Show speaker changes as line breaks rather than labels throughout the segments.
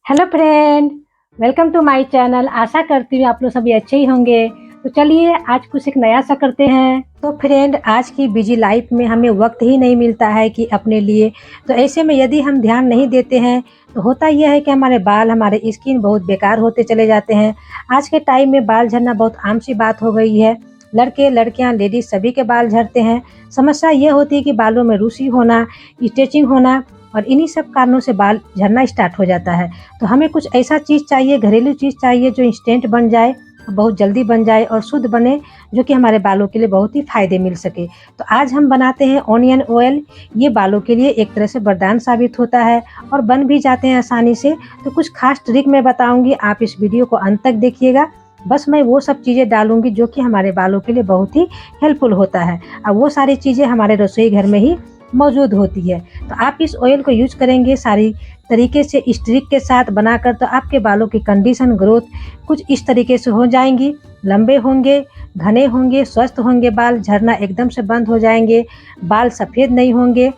Hello friend, welcome to my channel. आशा करती हूँ आप लोग सभी अच्छे ही होंगे। तो चलिए आज कुछ एक नया सा करते हैं। तो फ्रेंड, आज की बिजी लाइफ में हमें वक्त ही नहीं मिलता है कि अपने लिए, तो ऐसे में यदि हम ध्यान नहीं देते हैं तो होता यह है कि हमारे बाल, हमारे स्किन बहुत बेकार होते चले जाते हैं। आज के टाइम में बाल झड़ना बहुत आम सी बात हो गई है। लड़के लड़कियां लेडीज सभी के बाल झड़ते हैं। समस्या ये होती है कि बालों में रूसी होना, स्ट्रेचिंग होना और इन्हीं सब कारणों से बाल झड़ना स्टार्ट हो जाता है। तो हमें कुछ ऐसा चीज़ चाहिए, घरेलू चीज़ चाहिए जो इंस्टेंट बन जाए, बहुत जल्दी बन जाए और शुद्ध बने, जो कि हमारे बालों के लिए बहुत ही फ़ायदे मिल सके। तो आज हम बनाते हैं ऑनियन ऑयल। ये बालों के लिए एक तरह से वरदान साबित होता है और बन भी जाते हैं आसानी से। तो कुछ खास ट्रिक मैं बताऊंगी, आप इस वीडियो को अंत तक देखिएगा। बस मैं वो सब चीज़ें डालूंगी जो कि हमारे बालों के लिए बहुत ही हेल्पफुल होता है। अब वो सारी चीज़ें हमारे रसोई घर में ही मौजूद होती है। तो आप इस ऑयल को यूज करेंगे सारी तरीके से इस ट्रिक के साथ बनाकर, तो आपके बालों की कंडीशन, ग्रोथ कुछ इस तरीके से हो जाएंगी। लंबे होंगे, घने होंगे, स्वस्थ होंगे, बाल झड़ना एकदम से बंद हो जाएंगे, बाल सफ़ेद नहीं होंगे।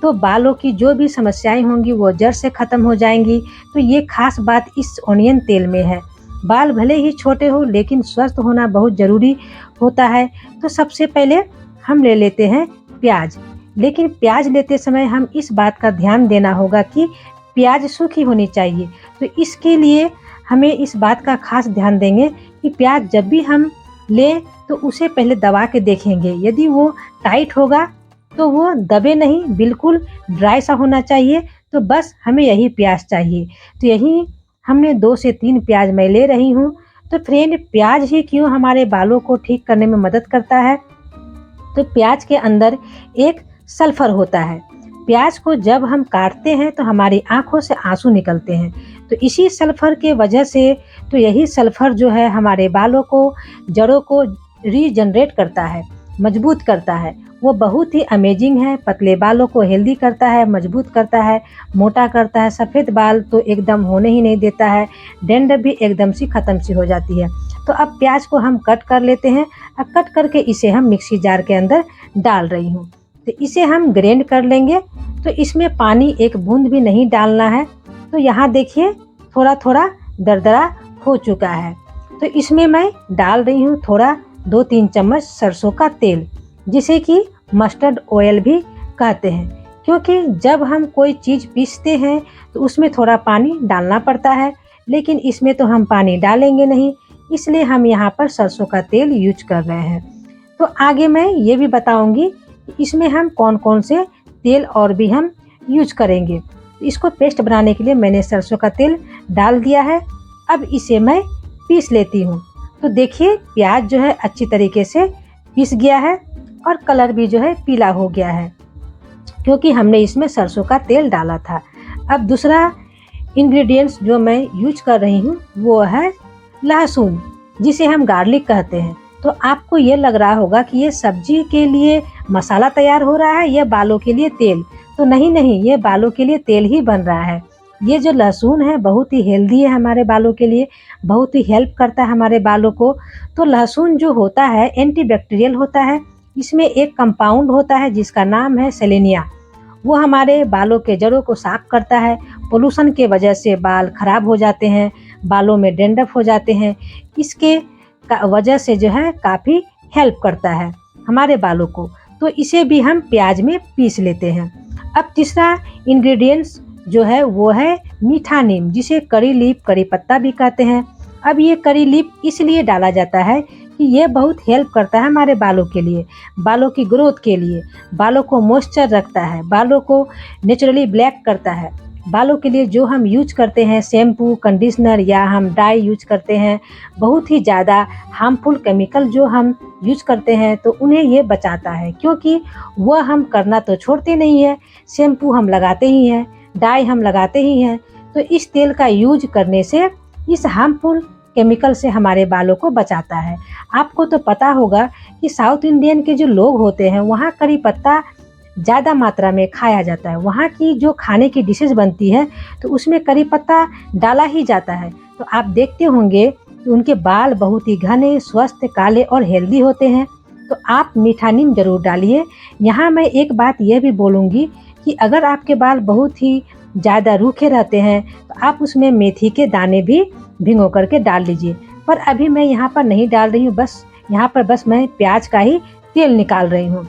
तो बालों की जो भी समस्याएं होंगी वो जड़ से ख़त्म हो जाएंगी। तो ये खास बात इस ऑनियन तेल में है। बाल भले ही छोटे हो लेकिन स्वस्थ होना बहुत ज़रूरी होता है। तो सबसे पहले हम ले लेते हैं प्याज। लेकिन प्याज लेते समय हम इस बात का ध्यान देना होगा कि प्याज सूखी होनी चाहिए। तो इसके लिए हमें इस बात का खास ध्यान देंगे कि प्याज जब भी हम लें तो उसे पहले दबा के देखेंगे। यदि वो टाइट होगा तो वो दबे नहीं, बिल्कुल ड्राई सा होना चाहिए। तो बस हमें यही प्याज चाहिए। तो यही हमने 2 से 3 प्याज मैं ले रही हूँ। तो फ्रेंड, प्याज ही क्यों हमारे बालों को ठीक करने में मदद करता है? तो प्याज के अंदर एक सल्फर होता है। प्याज को जब हम काटते हैं तो हमारी आंखों से आंसू निकलते हैं। तो इसी सल्फर के वजह से, तो यही सल्फर जो है हमारे बालों को, जड़ों को रीजनरेट करता है, मजबूत करता है। वो बहुत ही अमेजिंग है। पतले बालों को हेल्दी करता है, मजबूत करता है, मोटा करता है। सफ़ेद बाल तो एकदम होने ही नहीं देता है। डैंड्रफ भी एकदम सी ख़त्म सी हो जाती है। तो अब प्याज को हम कट कर लेते हैं। अब कट करके इसे हम मिक्सी जार के अंदर डाल रही हूँ। तो इसे हम ग्राइंड कर लेंगे। तो इसमें पानी एक बूंद भी नहीं डालना है। तो यहाँ देखिए थोड़ा थोड़ा दरदरा हो चुका है। तो इसमें मैं डाल रही हूँ थोड़ा 2-3 चम्मच सरसों का तेल, जिसे कि मस्टर्ड ऑयल भी कहते हैं। क्योंकि जब हम कोई चीज़ पीसते हैं तो उसमें थोड़ा पानी डालना पड़ता है, लेकिन इसमें तो हम पानी डालेंगे नहीं, इसलिए हम यहाँ पर सरसों का तेल यूज कर रहे हैं। तो आगे मैं ये भी बताऊंगी इसमें हम कौन कौन से तेल और भी हम यूज करेंगे। इसको पेस्ट बनाने के लिए मैंने सरसों का तेल डाल दिया है। अब इसे मैं पीस लेती हूँ। तो देखिए प्याज जो है अच्छी तरीके से पीस गया है और कलर भी जो है पीला हो गया है, क्योंकि हमने इसमें सरसों का तेल डाला था। अब दूसरा इंग्रेडिएंट्स जो मैं यूज कर रही हूँ वो है लहसुन, जिसे हम गार्लिक कहते हैं। तो आपको ये लग रहा होगा कि ये सब्जी के लिए मसाला तैयार हो रहा है या बालों के लिए तेल। तो नहीं नहीं, ये बालों के लिए तेल ही बन रहा है। ये जो लहसुन है बहुत ही हेल्दी है हमारे बालों के लिए, बहुत ही हेल्प करता है हमारे बालों को। तो लहसुन जो होता है एंटीबैक्टीरियल होता है। इसमें एक कंपाउंड होता है जिसका नाम है सेलेनिया। वो हमारे बालों के जड़ों को साफ करता है। पोल्यूशन के वजह से बाल खराब हो जाते हैं, बालों में डैंड्रफ हो जाते हैं। इसके वजह से जो है काफ़ी हेल्प करता है हमारे बालों को। तो इसे भी हम प्याज में पीस लेते हैं। अब तीसरा इंग्रेडिएंट्स जो है वो है मीठा नीम, जिसे करी लीफ, करी पत्ता भी कहते हैं। अब ये करी लीफ इसलिए डाला जाता है कि ये बहुत हेल्प करता है हमारे बालों के लिए, बालों की ग्रोथ के लिए। बालों को मॉइस्चर रखता है, बालों को नेचुरली ब्लैक करता है। बालों के लिए जो हम यूज करते हैं शैम्पू, कंडीशनर या हम डाई यूज करते हैं, बहुत ही ज़्यादा हार्मफुल केमिकल जो हम यूज करते हैं, तो उन्हें ये बचाता है। क्योंकि वह हम करना तो छोड़ते नहीं है। शैम्पू हम लगाते ही हैं, डाई हम लगाते ही हैं। तो इस तेल का यूज करने से इस हार्मफुल केमिकल से हमारे बालों को बचाता है। आपको तो पता होगा कि साउथ इंडियन के जो लोग होते हैं वहाँ करी पत्ता ज़्यादा मात्रा में खाया जाता है। वहाँ की जो खाने की डिशेज बनती है तो उसमें करी पत्ता डाला ही जाता है। तो आप देखते होंगे कि उनके बाल बहुत ही घने, स्वस्थ, काले और हेल्दी होते हैं। तो आप मीठा नीम जरूर डालिए। यहाँ मैं एक बात यह भी बोलूँगी कि अगर आपके बाल बहुत ही ज़्यादा रूखे रहते हैं तो आप उसमें मेथी के दाने भी भिगो करके डाल लीजिए। पर अभी मैं यहाँ पर नहीं डाल रही हूँ, यहाँ पर बस मैं प्याज का ही तेल निकाल रही हूँ।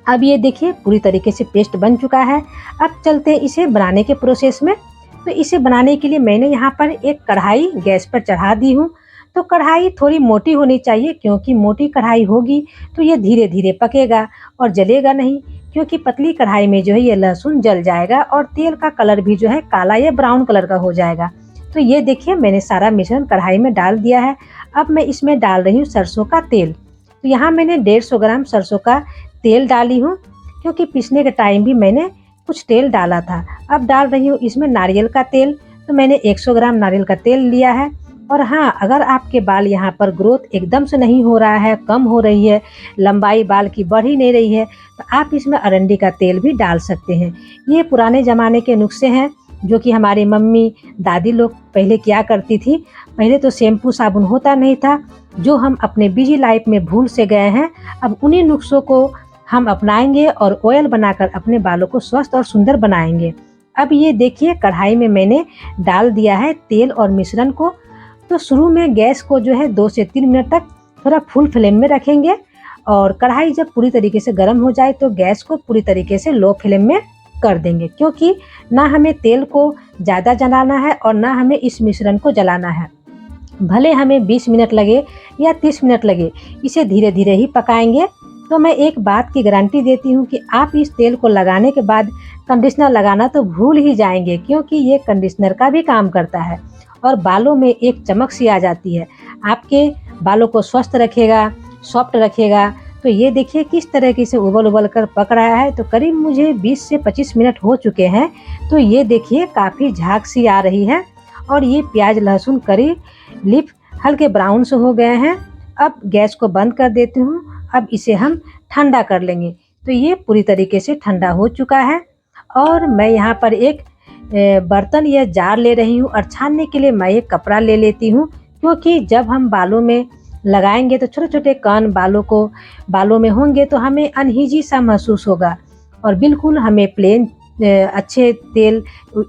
अब ये देखिए पूरी तरीके से पेस्ट बन चुका है। अब चलते हैं इसे बनाने के प्रोसेस में। तो इसे बनाने के लिए मैंने यहाँ पर एक कढ़ाई गैस पर चढ़ा दी हूँ। तो कढ़ाई थोड़ी मोटी होनी चाहिए, क्योंकि मोटी कढ़ाई होगी तो ये धीरे धीरे पकेगा और जलेगा नहीं, क्योंकि पतली कढ़ाई में जो है ये लहसुन जल जाएगा और तेल का कलर भी जो है काला या ब्राउन कलर का हो जाएगा। तो ये देखिए मैंने सारा मिश्रण कढ़ाई में डाल दिया है। अब मैं इसमें डाल रही हूँ सरसों का तेल। तो यहाँ मैंने 150 ग्राम सरसों का तेल डाली हूँ, क्योंकि पीसने के टाइम भी मैंने कुछ तेल डाला था। अब डाल रही हूँ इसमें नारियल का तेल। तो मैंने 100 ग्राम नारियल का तेल लिया है। और हाँ, अगर आपके बाल यहाँ पर ग्रोथ एकदम से नहीं हो रहा है, कम हो रही है, लंबाई बाल की बढ़ ही नहीं रही है, तो आप इसमें अरंडी का तेल भी डाल सकते हैं। ये पुराने ज़माने के नुस्खे हैं जो कि हमारी मम्मी दादी लोग पहले किया करती थी। पहले तो शैम्पू साबुन होता नहीं था, जो हम अपने बिजी लाइफ में भूल से गए हैं। अब उन्हीं नुस्खों को हम अपनाएंगे और ऑयल बनाकर अपने बालों को स्वस्थ और सुंदर बनाएंगे। अब ये देखिए कढ़ाई में मैंने डाल दिया है तेल और मिश्रण को। तो शुरू में गैस को जो है 2 से 3 मिनट तक थोड़ा फुल फ्लेम में रखेंगे, और कढ़ाई जब पूरी तरीके से गर्म हो जाए तो गैस को पूरी तरीके से लो फ्लेम में कर देंगे, क्योंकि ना हमें तेल को ज़्यादा जलाना है और ना हमें इस मिश्रण को जलाना है। भले हमें 20 मिनट लगे या 30 मिनट लगे, इसे धीरे धीरे ही पकाएंगे। तो मैं एक बात की गारंटी देती हूँ कि आप इस तेल को लगाने के बाद कंडीशनर लगाना तो भूल ही जाएंगे, क्योंकि ये कंडीशनर का भी काम करता है और बालों में एक चमक सी आ जाती है। आपके बालों को स्वस्थ रखेगा, सॉफ्ट रखेगा। तो ये देखिए किस तरीके से उबल उबल कर पक रहा है। तो करीब मुझे 20 से 25 मिनट हो चुके हैं। तो ये देखिए काफ़ी झाग सी आ रही है और ये प्याज लहसुन करी लीफ हल्के ब्राउन से हो गए हैं। अब गैस को बंद कर देती हूँ। अब इसे हम ठंडा कर लेंगे। तो ये पूरी तरीके से ठंडा हो चुका है और मैं यहाँ पर एक बर्तन या जार ले रही हूँ, और छानने के लिए मैं एक कपड़ा ले लेती हूँ, क्योंकि जब हम बालों में लगाएंगे तो छोटे छोटे कण बालों में होंगे तो हमें अनहीजी सा महसूस होगा। और बिल्कुल हमें प्लेन अच्छे तेल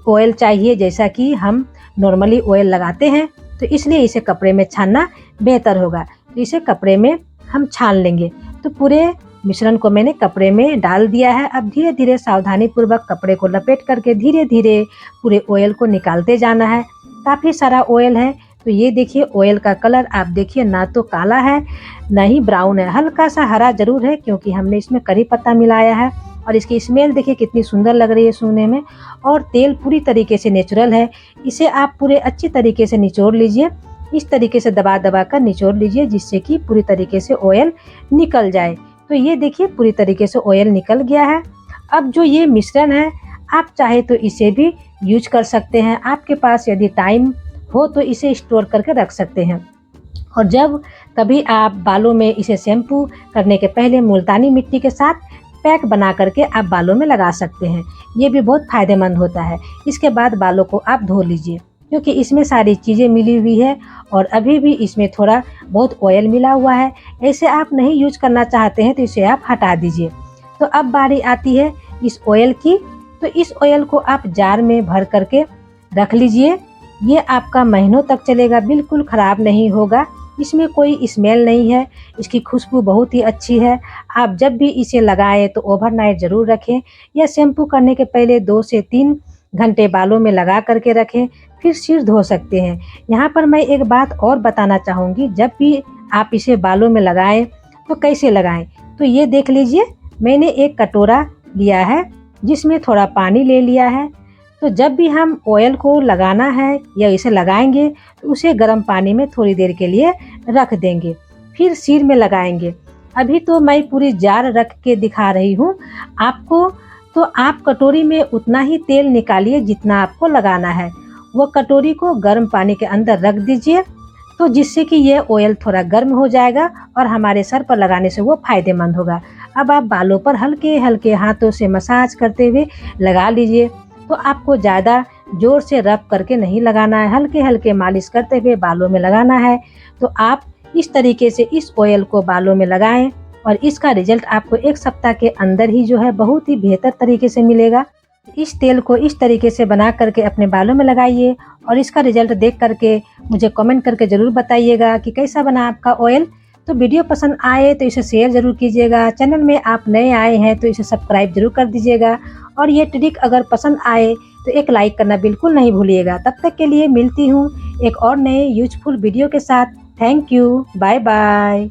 ऑयल चाहिए, जैसा कि हम नॉर्मली ऑयल लगाते हैं। तो इसलिए इसे कपड़े में छानना बेहतर होगा। तो इसे कपड़े में हम छान लेंगे। तो पूरे मिश्रण को मैंने कपड़े में डाल दिया है। अब धीरे धीरे सावधानी पूर्वक कपड़े को लपेट करके धीरे धीरे पूरे ऑयल को निकालते जाना है। काफ़ी सारा ऑयल है। तो ये देखिए ऑयल का कलर आप देखिए, ना तो काला है ना ही ब्राउन है, हल्का सा हरा जरूर है, क्योंकि हमने इसमें करी पत्ता मिलाया है। और इसकी स्मेल देखिए कितनी सुंदर लग रही है सूंघने में। और तेल पूरी तरीके से नेचुरल है। इसे आप पूरे अच्छी तरीके से निचोड़ लीजिए। इस तरीके से दबा दबा कर निचोड़ लीजिए, जिससे कि पूरी तरीके से ऑयल निकल जाए। तो ये देखिए पूरी तरीके से ऑयल निकल गया है। अब जो ये मिश्रण है, आप चाहे तो इसे भी यूज कर सकते हैं। आपके पास यदि टाइम हो तो इसे स्टोर करके रख सकते हैं। और जब कभी आप बालों में इसे शैम्पू करने के पहले मुल्तानी मिट्टी के साथ पैक बना करके आप बालों में लगा सकते हैं। ये भी बहुत फ़ायदेमंद होता है। इसके बाद बालों को आप धो लीजिए, क्योंकि इसमें सारी चीज़ें मिली हुई है और अभी भी इसमें थोड़ा बहुत ऑयल मिला हुआ है। ऐसे आप नहीं यूज करना चाहते हैं तो इसे आप हटा दीजिए। तो अब बारी आती है इस ऑयल की। तो इस ऑयल को आप जार में भर करके रख लीजिए। ये आपका महीनों तक चलेगा, बिल्कुल ख़राब नहीं होगा। इसमें कोई स्मेल नहीं है, इसकी खुशबू बहुत ही अच्छी है। आप जब भी इसे लगाएं तो ओवरनाइट ज़रूर रखें, या शैम्पू करने के पहले 2 से 3 घंटे बालों में लगा करके रखें, फिर सिर धो सकते हैं। यहाँ पर मैं एक बात और बताना चाहूँगी, जब भी आप इसे बालों में लगाएं तो कैसे लगाएं। तो ये देख लीजिए, मैंने एक कटोरा लिया है जिसमें थोड़ा पानी ले लिया है। तो जब भी हम ऑयल को लगाना है या इसे लगाएंगे तो उसे गर्म पानी में थोड़ी देर के लिए रख देंगे, फिर सिर में लगाएंगे। अभी तो मैं पूरी जार रख के दिखा रही हूँ आपको। तो आप कटोरी में उतना ही तेल निकालिए जितना आपको लगाना है। वो कटोरी को गर्म पानी के अंदर रख दीजिए, तो जिससे कि ये ऑयल थोड़ा गर्म हो जाएगा और हमारे सर पर लगाने से वो फ़ायदेमंद होगा। अब आप बालों पर हल्के हल्के हाथों से मसाज करते हुए लगा लीजिए। तो आपको ज़्यादा ज़ोर से रब करके नहीं लगाना है, हल्के हल्के मालिश करते हुए बालों में लगाना है। तो आप इस तरीके से इस ऑयल को बालों में लगाएं और इसका रिजल्ट आपको 1 सप्ताह के अंदर ही जो है बहुत ही बेहतर तरीके से मिलेगा। इस तेल को इस तरीके से बना करके अपने बालों में लगाइए और इसका रिजल्ट देख करके मुझे कमेंट करके ज़रूर बताइएगा कि कैसा बना आपका ऑयल। तो वीडियो पसंद आए तो इसे शेयर ज़रूर कीजिएगा। चैनल में आप नए आए हैं तो इसे सब्सक्राइब ज़रूर कर दीजिएगा और ये ट्रिक अगर पसंद आए तो एक लाइक करना बिल्कुल नहीं भूलिएगा। तब तक के लिए मिलती हूँ एक और नए यूजफुल वीडियो के साथ। Thank you, bye bye.